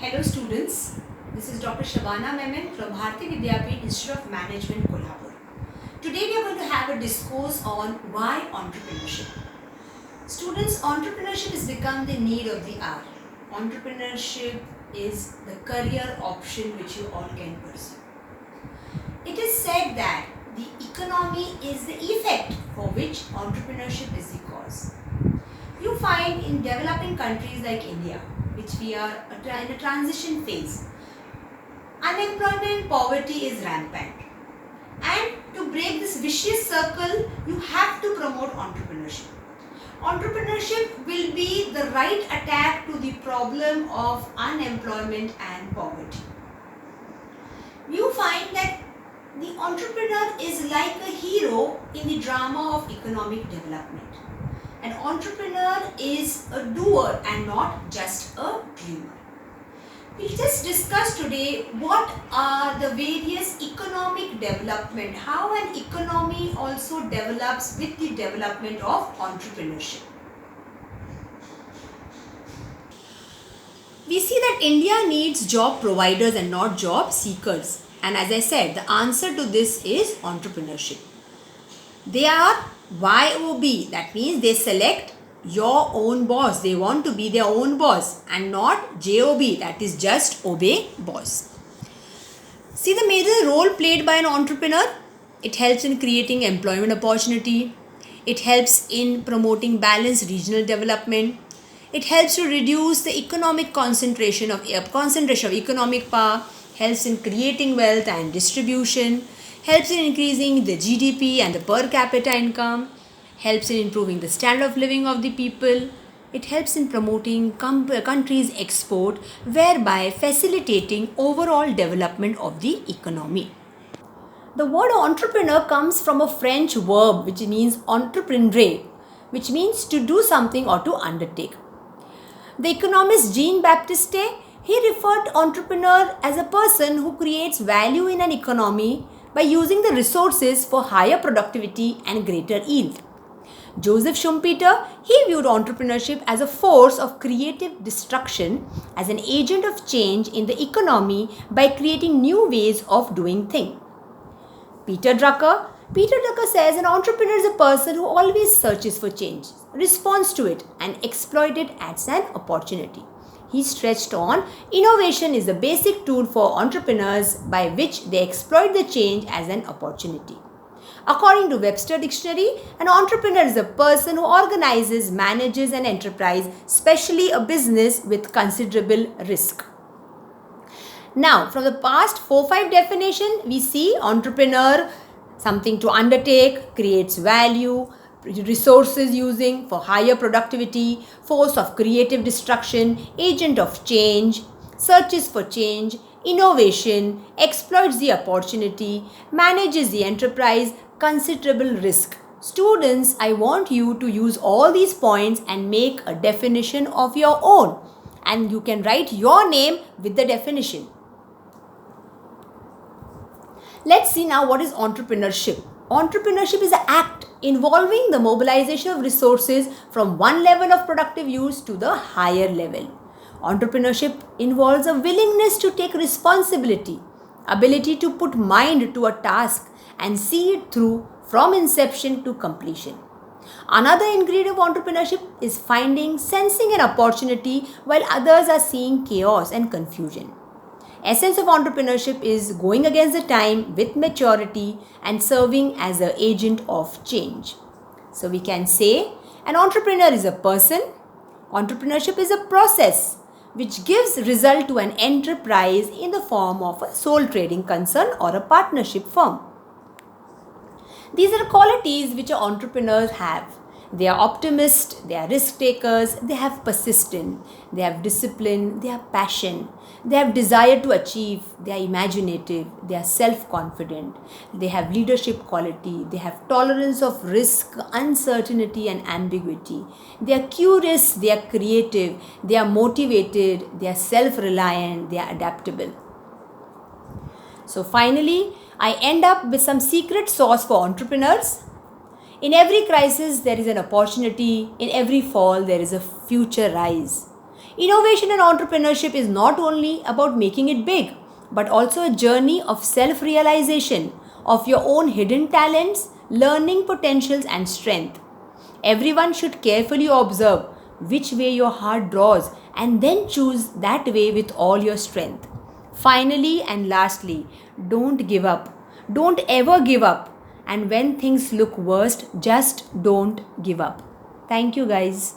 Hello students, this is Dr. Shabana Memen from Bharati Vidyapeeth Institute of Management, Kolhapur. Today we are going to have a discourse on why entrepreneurship. Students, entrepreneurship has become the need of the hour. Entrepreneurship is the career option which you all can pursue. It is said that the economy is the effect for which entrepreneurship is the cause. You find in developing countries like India, which we are in a transition phase, unemployment, poverty is rampant. And to break this vicious circle, you have to promote entrepreneurship. Entrepreneurship will be the right attack to the problem of unemployment and poverty. You find that the entrepreneur is like a hero in the drama of economic development. An entrepreneur is a doer and not just a dreamer. We'll just discuss today what are the various economic development, how an economy also develops with the development of entrepreneurship. We see that India needs job providers and not job seekers. And as I said, the answer to this is entrepreneurship. They are YOB, that means they select your own boss. They want to be their own boss and not JOB, that is just obey boss. See the major role played by an entrepreneur. It helps in creating employment opportunity. It helps in promoting balanced regional development. It helps to reduce the economic concentration of economic power, helps in creating wealth and distribution, helps in increasing the GDP and the per capita income, helps in improving the standard of living of the people. It helps in promoting country's export, thereby facilitating overall development of the economy. The word entrepreneur comes from a French verb which means entreprendre, which means to do something or to undertake. The economist Jean-Baptiste, he referred to entrepreneur as a person who creates value in an economy by using the resources for higher productivity and greater yield. Joseph Schumpeter, he viewed entrepreneurship as a force of creative destruction, as an agent of change in the economy by creating new ways of doing things. Peter Drucker says an entrepreneur is a person who always searches for change, responds to it and exploits it as an opportunity. He stretched on, innovation is the basic tool for entrepreneurs by which they exploit the change as an opportunity. According to Webster Dictionary, an entrepreneur is a person who organizes, manages an enterprise, especially a business with considerable risk. Now, from the past 4-5 definition, we see entrepreneur, something to undertake, creates value, resources using for higher productivity, force of creative destruction, agent of change, searches for change, innovation, exploits the opportunity, manages the enterprise, considerable risk. Students, I want you to use all these points and make a definition of your own. And you can write your name with the definition. Let's see now what is entrepreneurship. Entrepreneurship is an act involving the mobilization of resources from one level of productive use to the higher level. Entrepreneurship involves a willingness to take responsibility, ability to put mind to a task and see it through from inception to completion. Another ingredient of entrepreneurship is sensing an opportunity while others are seeing chaos and confusion. Essence of entrepreneurship is going against the time with maturity and serving as an agent of change. So we can say an entrepreneur is a person, entrepreneurship is a process which gives result to an enterprise in the form of a sole trading concern or a partnership firm. These are qualities which entrepreneurs have. They are optimists, they are risk takers, they have persistence, they have discipline, they have passion, they have desire to achieve, they are imaginative, they are self-confident, they have leadership quality, they have tolerance of risk, uncertainty and ambiguity. They are curious, they are creative, they are motivated, they are self-reliant, they are adaptable. So finally, I end up with some secret sauce for entrepreneurs. In every crisis, there is an opportunity. In every fall, there is a future rise. Innovation and entrepreneurship is not only about making it big, but also a journey of self realization of your own hidden talents, learning potentials, and strength. Everyone should carefully observe which way your heart draws and then choose that way with all your strength. Finally and lastly, don't give up. Don't ever give up. And when things look worst, just don't give up. Thank you, guys.